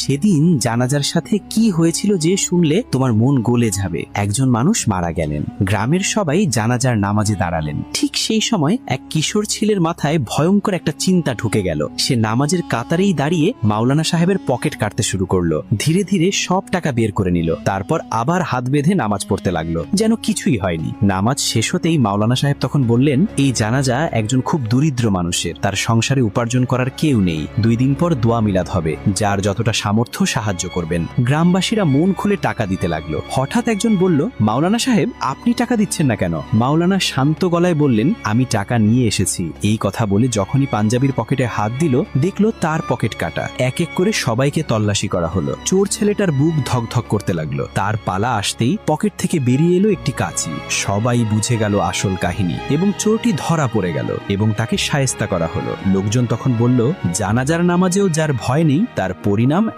সেদিন জানাজার সাথে কি হয়েছিল যে শুনলে তোমার মন গলে যাবে। একজন মানুষ মারা গেলেন, গ্রামের সবাই জানাজার নামাজে দাঁড়ালেন। ঠিক সেই সময় এক কিশোর ছেলের মাথায় ভয়ঙ্কর একটা চিন্তা ঢুকে গেল। সে নামাজের কাতারেই দাঁড়িয়ে মাওলানা সাহেবের পকেট কাটতে শুরু করলো। ধীরে ধীরে সব টাকা বের করে নিল, তারপর আবার হাত বেঁধে নামাজ পড়তে লাগলো যেন কিছুই হয়নি। নামাজ শেষ হতেই মাওলানা সাহেব তখন বললেন, এই জানাজা একজন খুব দরিদ্র মানুষের, তার সংসারে উপার্জন করার কেউ নেই। 2 দিন পর দোয়া মিলাদ হবে, যার যতটা সামর্থ্য সাহায্য করবেন। গ্রামবাসীরা মন খুলে টাকা দিতে লাগলো। হঠাৎ একজন বলল, মাওলানা সাহেব আপনি টাকা দিচ্ছেন না কেন? মাওলানা শান্ত গলায় বললেন, আমি টাকা নিয়ে এসেছি। এই কথা বলে যখনই পাঞ্জাবির পকেটে হাত দিল, দেখলো তার পকেট কাটা। এক এক করে সবাইকে তল্লাশি করা হলো। চোর ছেলেটার বুক ধকধক করতে লাগলো। তার পালা আসতেই পকেট থেকে বেরিয়ে এলো একটি কাঁচি। সবাই বুঝে গেল আসল কাহিনী এবং চোরটি ধরা পড়ে গেল এবং তাকে শায়েস্তা করা হলো। লোকজন তখন বলল, জানাজার নামাজেও যার ভয় নেই তার পরিণাম